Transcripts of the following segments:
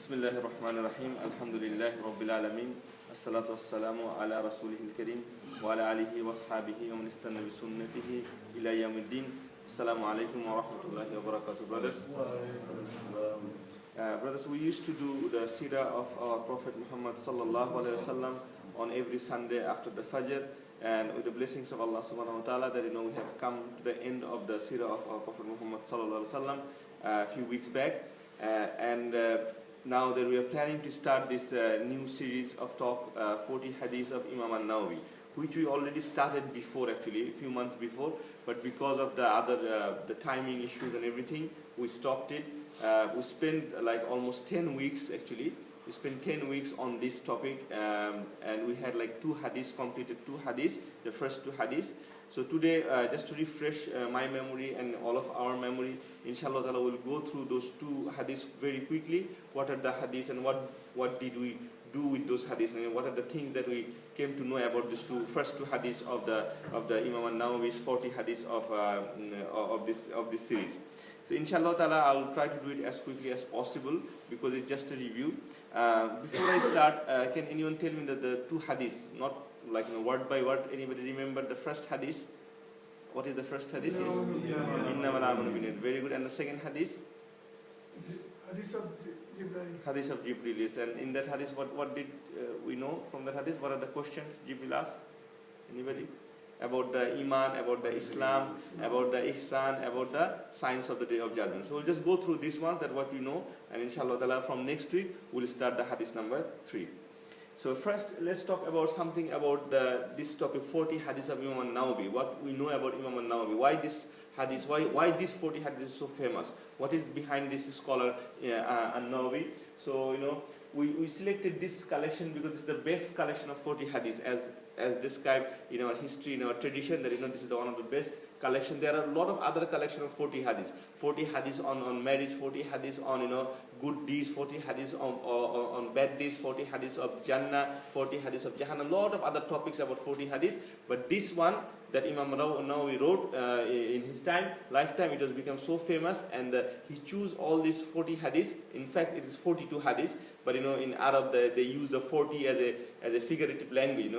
Bismillahirrahmanirrahim. Alhamdulillahi Rabbil Alameen. As-salatu was-salamu ala rasulihil kareem wa ala alihi wa ashabihi wa man istanna bi sunnatihi ila yawmiddin. Assalamu alaikum wa rahmatullahi wa barakatuh, brothers. Brothers, we used to do the seerah of our Prophet Muhammad sallallahu alaihi wasallam on every Sunday after the Fajr, and with the blessings of Allah subhanahu wa ta'ala that we have come to the end of the seerah of our Prophet Muhammad sallallahu alaihi wasallam a few weeks back, and now that we are planning to start this new series of talk, 40 hadiths of Imam An-Nawabi, which we already started before, actually a few months before, but because of the other the timing issues and everything, we stopped it. We spent like almost 10 weeks actually. We spent 10 weeks on this topic, and we had like 2 hadiths, completed 2 hadiths, the first 2 hadiths. So today, just to refresh my memory and all of our memory, inshallah ta'ala, we'll go through those 2 hadiths very quickly. What are the hadiths and what did we do with those hadiths, and what are the things that we came to know about these first 2 hadiths of the Imam An-Nawawi's 40 hadiths of this series. So inshallah ta'ala, I'll try to do it as quickly as possible because it's just a review. Before I start, can anyone tell me the 2 hadiths, not like word by word? Anybody remember the first hadith? What is the first hadith? Yes. An-Nawabi. Very good. And the second hadith? Hadith of Jibril. Hadith of Jibril. Yes. And in that hadith, what did we know from that hadith? What are the questions Jibril asked? Anybody? About the Iman, about the Islam, about the Ihsan, about the signs of the Day of Judgment. So we'll just go through this one, that what we know, and inshallah ta'ala from next week we'll start the hadith number 3. So first let's talk about something about this topic, 40 hadiths of Imam An-Nawabi. What we know about Imam An-Nawabi, why this hadith, why this 40 hadiths is so famous, what is behind this scholar An-Nawabi. So we selected this collection because it's the best collection of 40 hadiths as described in our history, in our tradition, that this is one of the best collection. There are a lot of other collection of 40 hadiths. 40 hadiths on marriage, 40 hadiths on good deeds, 40 hadiths on bad deeds, 40 hadiths of Jannah, 40 hadiths of Jahannam, a lot of other topics about 40 hadiths. But this one that Imam Nawawi wrote in his lifetime, it has become so famous, and he chose all these 40 hadiths. In fact, it is 42 hadiths, but in Arab they use the 40 as a figurative language.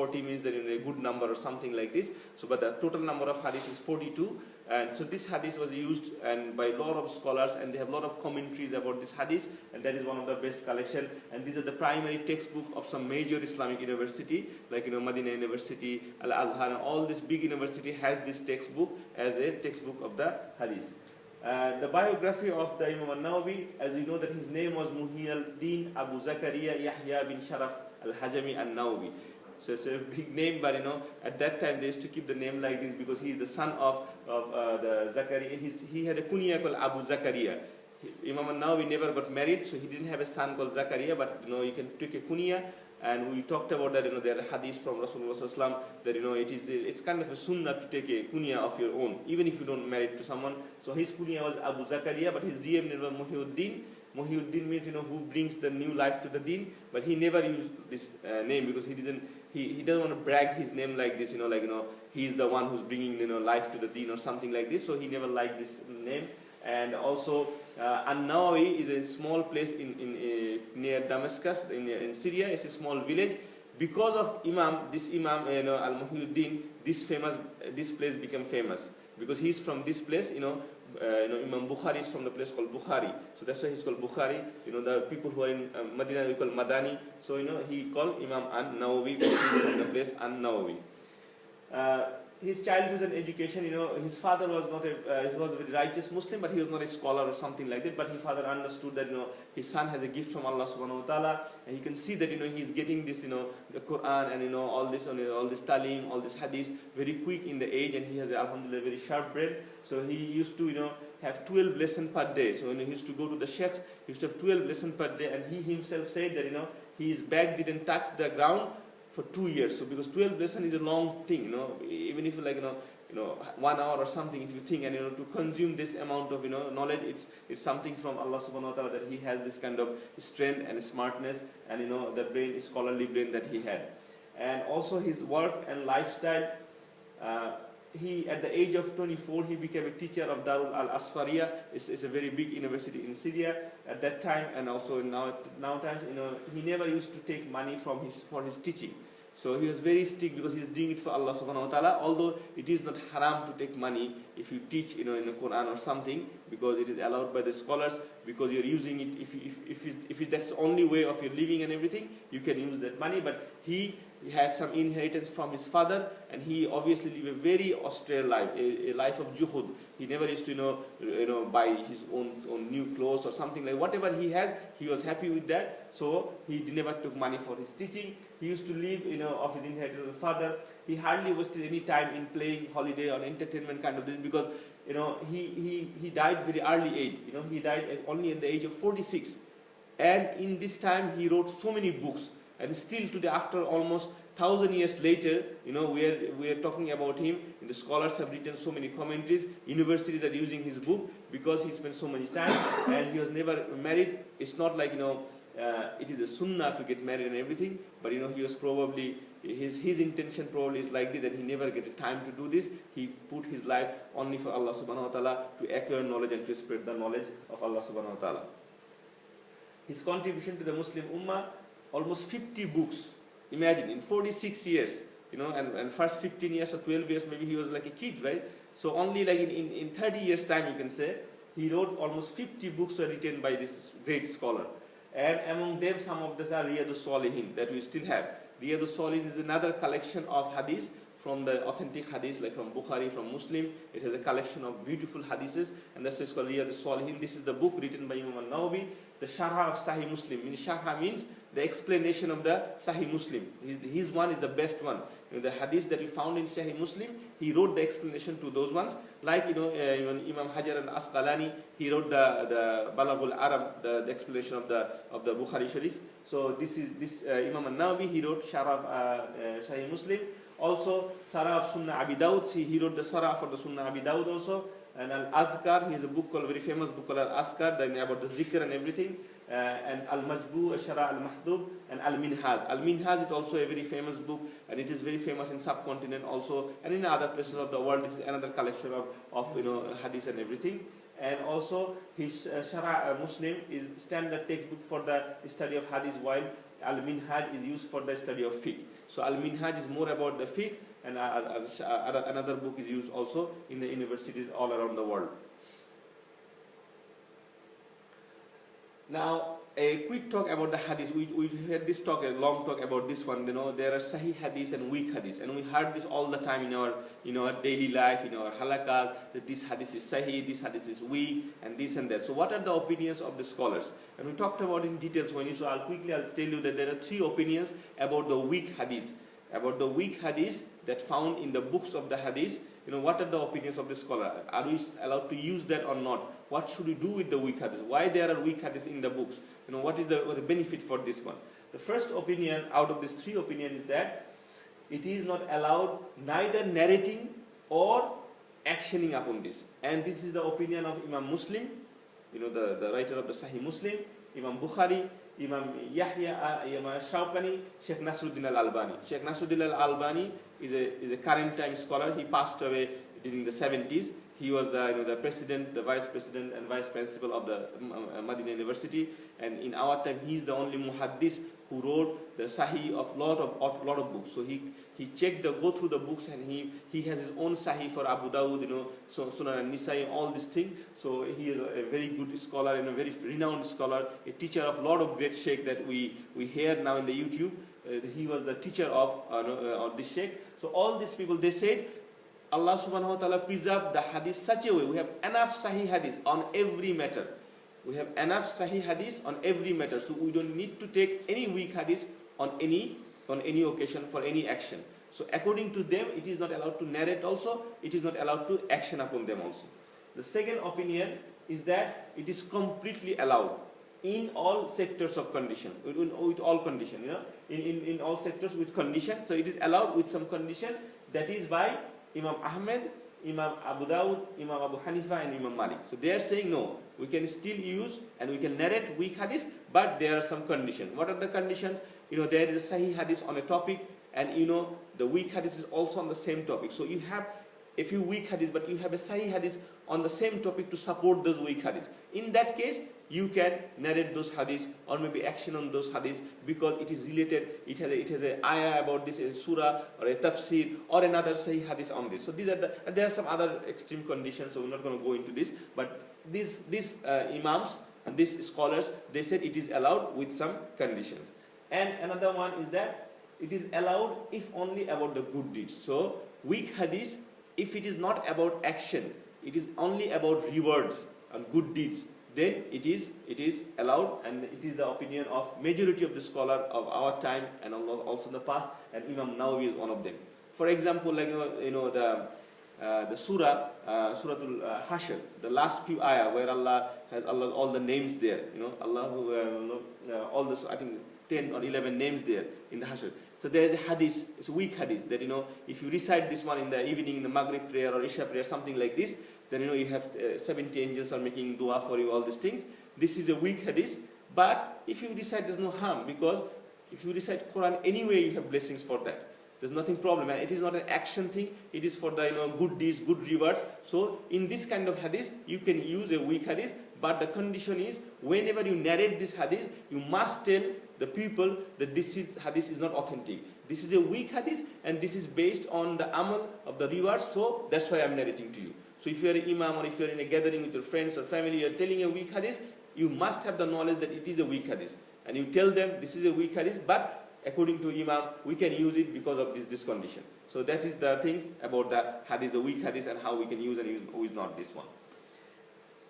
40 means that a good number or something like this. So, but the total number of hadiths is 42. And so this hadith was used and by a lot of scholars, and they have a lot of commentaries about this hadith, and that is one of the best collection. And these are the primary textbook of some major Islamic university, like Medina University, Al-Azhar, and all this big university has this textbook as a textbook of the hadith. The biography of the Imam An-Nawawi, as you know, that his name was Muhyiddin Abu Zakaria Yahya bin Sharaf Al-Hajami An-Nawawi. So it's a big name, but at that time they used to keep the name like this because he is the son of the Zakaria. He had a kunya called Abu Zakaria. Imam An-Nawawi never got married, so he didn't have a son called Zakaria, but you can take a kunya. And we talked about that, there are hadiths from Rasulullah Sallallahu Alaihi Wasallam that it's kind of a sunnah to take a kunya of your own, even if you don't marry to someone. So his kunya was Abu Zakaria, but his real name was Muhyiddin. Muhyiddin means who brings the new life to the deen, but he never used this name because he doesn't want to brag his name like this, he's the one who's bringing life to the deen or something like this. So he never liked this name. And also An-Nawawi is a small place near Damascus in Syria. It's a small village. Because of this Imam Al-Muhyiddin, this place became famous because he's from this place. Imam Bukhari is from the place called Bukhari, so that's why he's called Bukhari. The people who are in Medina we call Madani. So he called Imam An-Nawawi because he's from the place An-Nawawi. His childhood and education, his father was he was a very righteous Muslim, but he was not a scholar or something like that. But his father understood that his son has a gift from Allah subhanahu wa ta'ala, and he can see that he's getting this the Quran and all this talim, all this hadith very quick in the age, and he has alhamdulillah very sharp brain. So he used to have 12 lessons per day. So when he used to go to the sheikhs, he used to have 12 lessons per day, and he himself said that his back didn't touch the ground for 2 years. So because 12 lessons is a long thing, even if 1 hour or something, if you think, and to consume this amount of knowledge, it's something from Allah subhanahu wa ta'ala that he has this kind of strength and smartness, and the brain, scholarly brain that he had. And also his work and lifestyle, he at the age of 24 he became a teacher of Darul al-Asfariya. It's a very big university in Syria at that time, and also now times, he never used to take money for his teaching. So he was very strict because he was doing it for Allah subhanahu wa ta'ala, although it is not haram to take money if you teach in the Quran or something, because it is allowed by the scholars, because you're using it, if that's the only way of your living and everything, you can use that money. But he had some inheritance from his father, and he obviously lived a very austere life, a life of juhud. He never used to buy his own new clothes or something like whatever he has, he was happy with that. So he never took money for his teaching. He used to live of his inheritance of his father. He hardly wasted any time in playing holiday or entertainment kind of thing, because he died very early age. He died only at the age of 46, and in this time he wrote so many books. And still today, after almost 1,000 years later, we are talking about him. And the scholars have written so many commentaries. Universities are using his book because he spent so much time, and he was never married. It's not like it is a sunnah to get married and everything, but he was probably his intention probably is like this, that he never get time to do this. He put his life only for Allah subhanahu wa ta'ala, to acquire knowledge and to spread the knowledge of Allah subhanahu wa ta'ala. His contribution to the Muslim Ummah, almost 50 books. Imagine, in 46 years, and first 15 years or 12 years, maybe he was like a kid, right? So only like in 30 years time, you can say, he wrote almost 50 books were written by this great scholar. And among them, some of these are Riyadus Salihin that we still have. Riyadus Salihin is another collection of hadith from the authentic hadith, like from Bukhari, from Muslim. It has a collection of beautiful hadiths, and that's called Riyadus Salihin. This is the book written by Imam An-Nawabi, the Sharh of Sahih Muslim. Sharh means the explanation of the Sahih Muslim. His one is the best one. The hadith that we found in Sahih Muslim, he wrote the explanation to those ones. Like Imam Hajar al-Asqalani, he wrote the Balaghul Arab, the explanation of the Bukhari Sharif. So this Imam An-Nawabi, he wrote Sharh of Sahih Muslim. Also Sarah of Sunnah Abi Dawud, he wrote the Sarah for the Sunnah Abi Dawud also. And Al-Azkar, he has a book called, very famous book called Al-Azkar, about the zikr and everything. And Al-Majbu, Shara Al-Mahdub, and Al-Minhaj. Al-Minhaj is also a very famous book, and it is very famous in subcontinent also, and in other places of the world. This is another collection of hadith and everything. And also his Shara Muslim is standard textbook for the study of hadith, while Al-Minhaj is used for the study of fiqh. So Al-Minhaj is more about the fiqh, and another book is used also in the universities all around the world. Now, a quick talk about the hadith. We had this talk, a long talk about this one. There are sahih hadith and weak hadith, and we heard this all the time in our daily life, in our halakas, that this hadith is sahih, this hadith is weak, and this and that. So, what are the opinions of the scholars? And we talked about in details. So, I'll tell you that there are 3 opinions about the weak hadith. About the weak hadith that found in the books of the hadith, what are the opinions of the scholar? Are we allowed to use that or not? What should we do with the weak hadith? Why there are weak hadith in the books? What is the benefit for this one? The first opinion out of these 3 opinions is that it is not allowed neither narrating or actioning upon this. And this is the opinion of Imam Muslim, the writer of the Sahih Muslim, Imam Bukhari, Imam Yahya, Imam Shawkani, Sheikh Nasruddin al-Albani. Sheikh Nasruddin al-Albani is a current time scholar. He passed away during the 70s. He was the president, the vice president, and vice principal of the Madinah University. And in our time, he's the only muhaddis who wrote the Sahih of lot of books. So he go through the books, and he has his own Sahih for Abu Dawud, Sunan al-Nisai, all these things. So he is a very good scholar and a very renowned scholar, a teacher of a lot of great sheikh that we hear now in the YouTube. He was the teacher of this sheikh. So all these people, they said, Allah subhanahu wa ta'ala preserved the hadith such a way. We have enough sahih hadith on every matter. We have enough sahih hadith on every matter. So we don't need to take any weak hadith on any occasion for any action. So according to them, it is not allowed to narrate also. It is not allowed to action upon them also. The second opinion is that it is completely allowed in all sectors of condition, with all condition, in all sectors with condition. So it is allowed with some condition, that is by Imam Ahmed, Imam Abu Dawud, Imam Abu Hanifa, and Imam Malik. So they are saying no, we can still use and we can narrate weak hadith, but there are some conditions. What are the conditions? There is a sahih hadith on a topic, and the weak hadith is also on the same topic. So you have a few weak hadith, but you have a sahih hadith on the same topic to support those weak hadiths. In that case, you can narrate those hadiths or maybe action on those hadiths because it is related, it has a ayah about this, a surah or a tafsir or another sahih hadith on this. So these are and there are some other extreme conditions, so we're not going to go into this, but these imams and these scholars, they said it is allowed with some conditions. And another one is that it is allowed if only about the good deeds. So weak hadith, if it is not about action, it is only about rewards and good deeds, then it is allowed, and it is the opinion of majority of the scholar of our time and also in the past, and Imam Nawawi is one of them. For example, like the surah, Suratul Hashr, the last few ayah where Allah has all the names there, Allah all this, I think 10 or 11 names there in the Hashr. So there is a hadith, it's a weak hadith, that if you recite this one in the evening in the Maghrib prayer or Isha prayer, something like this, then you have 70 angels are making dua for you, all these things. This is a weak hadith, but if you recite, there's no harm, because if you recite Quran anyway, you have blessings for that. There's nothing problem, and it is not an action thing, it is for the good deeds, good rewards. So in this kind of hadith, you can use a weak hadith, but the condition is, whenever you narrate this hadith, you must tell the people that this hadith is not authentic. This is a weak hadith, and this is based on the amal of the rewards, so that's why I'm narrating to you. So if you are an imam or if you are in a gathering with your friends or family, you are telling a weak hadith, you must have the knowledge that it is a weak hadith. And you tell them this is a weak hadith, but according to Imam, we can use it because of this condition. So that is the things about the hadith, the weak hadith, and how we can use and use not this one.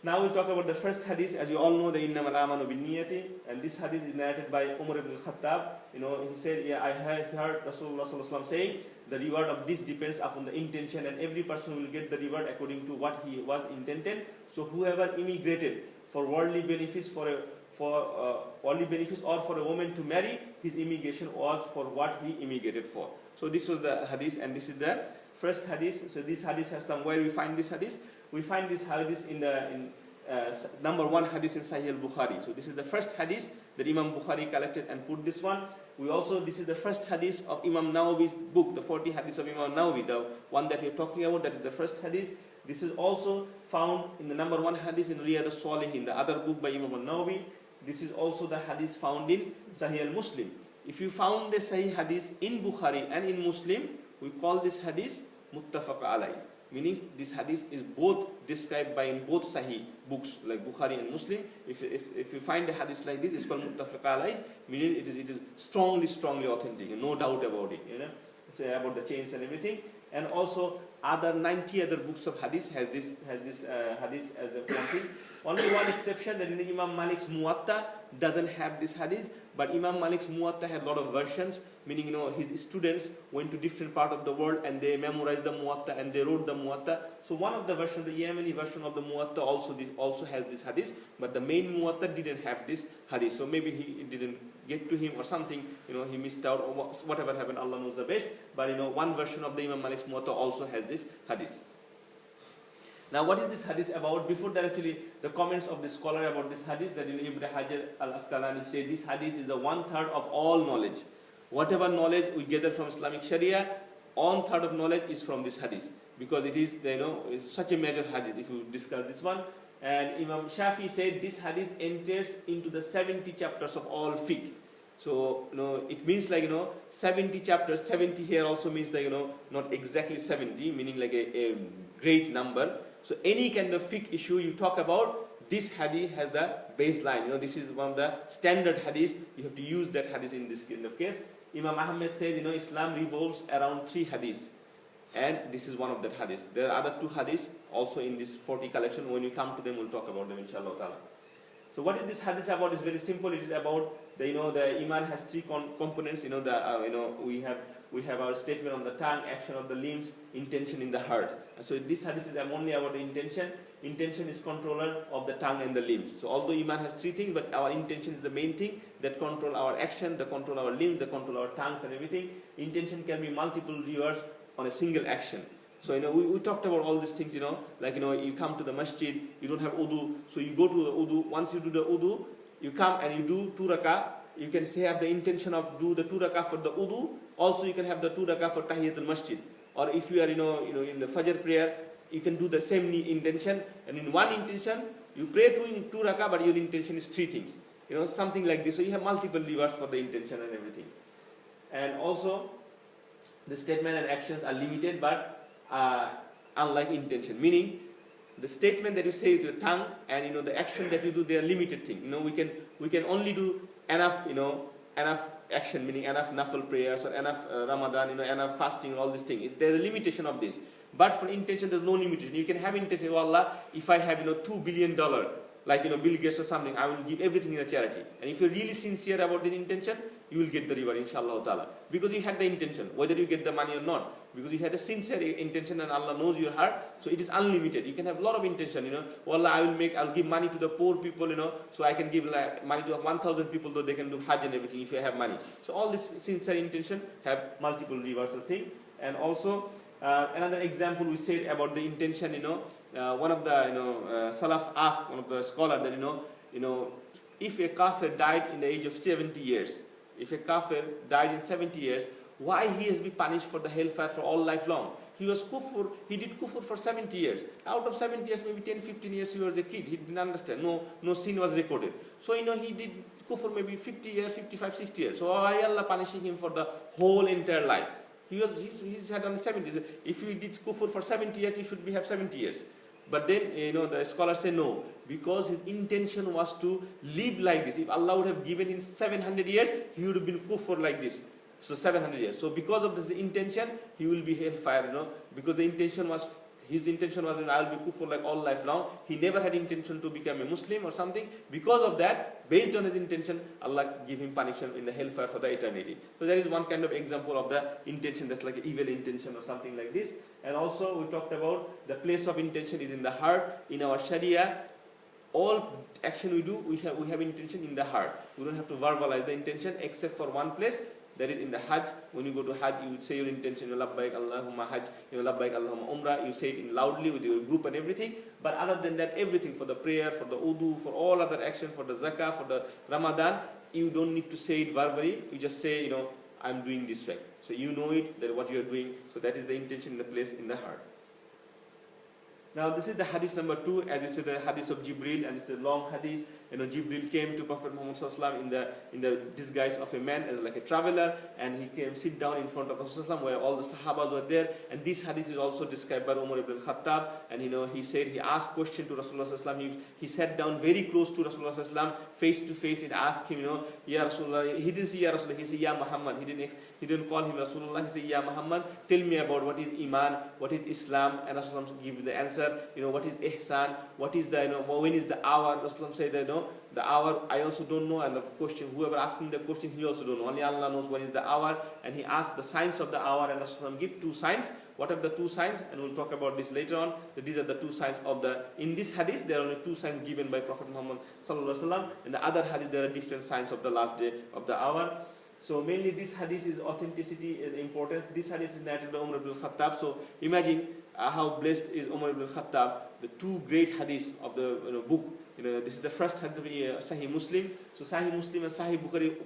Now we'll talk about the first hadith. As you all know, the innamal amanu binniyati, and this hadith is narrated by Umar ibn al-Khattab. He said, I heard Rasulullah sallallahu alaihi wasallam saying, the reward of this depends upon the intention, and every person will get the reward according to what he was intended. So whoever immigrated for worldly benefits, for worldly benefits, or for a woman to marry, his immigration was for what he immigrated for. So this was the hadith, and this is the first hadith. So this hadith has some, where we find this hadith? We find this hadith in number 1 hadith in Sahih al-Bukhari. So this is the first hadith that Imam Bukhari collected and put this one. This is the first hadith of Imam Nawawi's book, the 40 hadiths of Imam Nawawi, the one that we are talking about, that is the first hadith. This is also found in the number 1 hadith in Riyadh al-Salihin, the other book by Imam Nawawi. This is also the hadith found in Sahih al-Muslim. If you found a Sahih hadith in Bukhari and in Muslim, we call this hadith muttafaq alayh. Meaning this hadith is both described by in both Sahih books like Bukhari and Muslim. If you find a hadith like this, it's called muttafaq alayh, meaning it is strongly authentic, no doubt about it. So about the chains and everything. And also other 90 other books of hadith has this hadith as the one thing. Only one exception, that Imam Malik's Muwatta doesn't have this hadith, but Imam Malik's Muwatta had a lot of versions, meaning his students went to different part of the world and they memorized the Muwatta and they wrote the Muwatta. So one of the versions, the Yemeni version of the Muwatta also has this hadith, but the main Muwatta didn't have this hadith. So maybe it didn't get to him or something, he missed out, or whatever happened, Allah knows the best. But one version of the Imam Malik's Muwatta also has this hadith. Now what is this hadith about? Before that, actually, the comments of the scholar about this hadith, that Ibn Hajar al-Asqalani said this hadith is the 1/3 of all knowledge. Whatever knowledge we gather from Islamic Sharia, 1/3 of knowledge is from this hadith, because it is it's such a major hadith if you discuss this one. And Imam Shafi said this hadith enters into the 70 chapters of all fiqh. So it means like 70 chapters. 70 here also means like not exactly 70, meaning like a great number. So any kind of fiqh issue you talk about, this hadith has the baseline. This is one of the standard hadiths. You have to use that hadith in this kind of case. Imam Ahmed said, Islam revolves around 3 hadiths, and this is one of that hadiths. There are other 2 hadiths also in this 40 collection. When we come to them, we'll talk about them, inshallah ta'ala. So what is this hadith about? It's very simple. It is about the iman has 3 components. We have our statement on the tongue, action of the limbs, intention in the heart. So this hadith is only about the intention. Intention is controller of the tongue and the limbs. So although iman has 3 things, but our intention is the main thing that control our action, that control our limbs, that control our tongues and everything. Intention can be multiple rewards on a single action. So we talked about all these things. Like you come to the masjid, you don't have wudu, so you go to the wudu. Once you do the wudu, you come and you do 2 rakah. You can have the intention of do the 2 rakah for the wudu. Also, you can have the 2 rakah for tahiyatul masjid. or if you are in the Fajr prayer, you can do the same intention, and in one intention you pray two rakah, but your intention is three things, something like this. So you have multiple rewards for the intention and everything. And also the statement and actions are limited, but unlike intention, meaning the statement that you say with your tongue and the action that you do, they are limited thing. We can only do enough action, meaning enough nafil prayers or enough Ramadan, enough fasting, all these things. There's a limitation of this. But for intention, there's no limitation. You can have intention, oh Allah, if I have $2 billion, like Bill Gates or something, I will give everything in a charity. And if you're really sincere about the intention, you will get the reward, inshallah ta'ala. Because you had the intention, whether you get the money or not. Because you had a sincere intention and Allah knows your heart, so it is unlimited. You can have a lot of intention, oh Allah, I'll give money to the poor people, so I can give money to 1,000 people, though they can do Hajj and everything if you have money. So all this sincere intention have multiple rewards of thing. And also, another example we said about the intention, one of the Salaf asked one of the scholars that if a kafir died in the age of 70 years, if a kafir died in 70 years, why he has been punished for the hellfire for all life long? He was kufur, he did kufur for 70 years. Out of 70 years, maybe 10, 15 years he was a kid, he didn't understand, no sin was recorded. So he did kufur maybe 50 years, 55, 60 years. So why Allah punishing him for the whole entire life? He's had only 70 years. If you did kufur for 70 years, you should have 70 years. But then, the scholars say no, because his intention was to live like this. If Allah would have given him 700 years, he would have been kufur like this. So 700 years. So because of this intention, he will be hellfire, because his intention was I will be kufur like all life long. He never had intention to become a Muslim or something. Because of that, based on his intention, Allah give him punishment in the hellfire for the eternity. So that is one kind of example of the intention, that's like an evil intention or something like this. And also we talked about the place of intention is in the heart. In our Sharia, all action we do, we have intention in the heart. We don't have to verbalize the intention except for one place. That is in the Hajj. When you go to Hajj, you would say your intention, labbaik Allahumma Hajj, labbaik Allahumma Umrah. You say it loudly with your group and everything. But other than that, everything for the prayer, for the wudu, for all other action, for the zakah, for the Ramadan, you don't need to say it verbally. You just say, I'm doing this way. So you know it, that what you are doing. So that is the intention in the place in the heart. Now this is the hadith number 2, as you said, the hadith of Jibril, and it's a long hadith. Jibril came to Prophet Muhammad Sallallahu Alaihi Wasallam in the disguise of a man, as like a traveler, and he came sit down in front of Rasulullah where all the Sahabas were there. And this hadith is also described by Umar ibn Khattab. And he said he asked question to Rasulullah Sallallahu Alaihi Wasallam. He sat down very close to Rasulullah Sallallahu Alaihi Wasallam, face to face, and asked him, Ya Rasulullah. He didn't say Ya Rasulullah, he said Ya Muhammad. He didn't call him Rasulullah. He said Ya Muhammad. Tell me about what is Iman, what is Islam, and Rasulullah give the answer. What is Ihsan, what is the when is the hour? Rasulullah said that the hour I also don't know, and the question, whoever asking the question, he also don't know. Only Allah knows when is the hour. And he asked the signs of the hour, and Rasulullah give 2 signs. What are the 2 signs? And we'll talk about this later on. That these are the 2 signs of in this hadith, there are only 2 signs given by Prophet Muhammad Sallallahu Alaihi Wasallam. In the other hadith, there are different signs of the last day of the hour. So mainly this hadith is authenticity is important. This hadith is narrated by Umar ibn Khattab. So imagine how blessed is Umar ibn Khattab, the 2 great hadiths of the book. This is the first hadith of Sahih Muslim. So Sahih Muslim and Sahih Bukhari,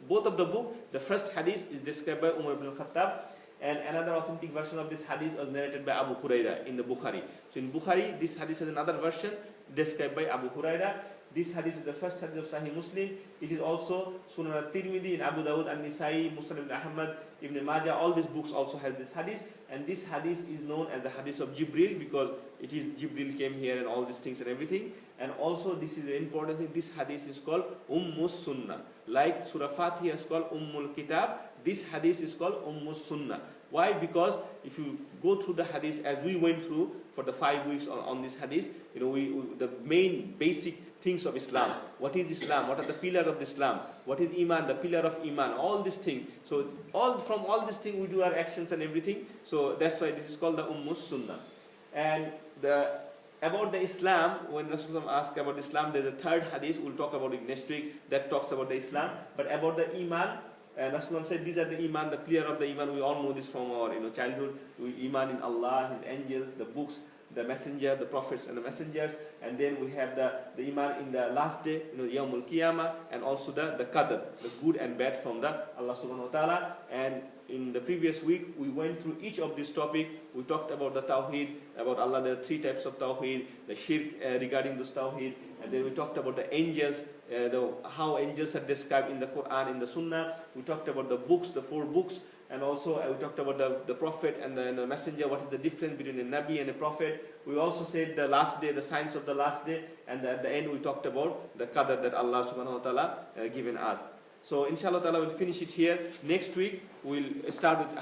both of the book, the first hadith is described by Umar ibn Khattab. And another authentic version of this hadith was narrated by Abu Huraira in the Bukhari. So in Bukhari, this hadith has another version described by Abu Huraira. This hadith is the first hadith of Sahih Muslim. It is also Sunan al-Tirmidhi in Abu Dawud, An-Nisai, Muslim ibn Ahmad, Ibn Majah. All these books also have this hadith. And this hadith is known as the hadith of Jibril because it is Jibril came here and all these things and everything. And also this is an important thing. This hadith is called Ummus Sunnah. Like Surah Fatiha is called Ummul Kitab, this hadith is called Ummus Sunnah. Why? Because if you go through the hadith as we went through for the 5 weeks on this hadith, the main basic things of Islam. What is Islam? What are the pillars of Islam? What is Iman? The pillar of Iman. All these things. So from all these things we do our actions and everything. So that's why this is called the Ummus Sunnah. And about the Islam, when Rasulullah asked about Islam, there's a 3rd hadith. We'll talk about it next week. That talks about the Islam. But about the Iman, Rasulullah said these are the Iman, the pillar of the Iman. We all know this from our childhood. We Iman in Allah, His angels, the books, the messenger, the prophets and the messengers, and then we have the iman in the last day, Yawmul Qiyamah, and also the qadr, the good and bad from the Allah subhanahu wa ta'ala. And in the previous week, we went through each of these topics. We talked about the Tawheed, about Allah, the 3 types of Tawheed, the Shirk regarding this Tawheed, and then we talked about the angels, how angels are described in the Quran, in the Sunnah. We talked about the books, the 4 books, and also we talked about the Prophet and the Messenger, what is the difference between a Nabi and a Prophet. We also said the last day, the signs of the last day, and at the end we talked about the qadr that Allah subhanahu wa ta'ala given us. So inshallah ta'ala we'll finish it here. Next week we'll start with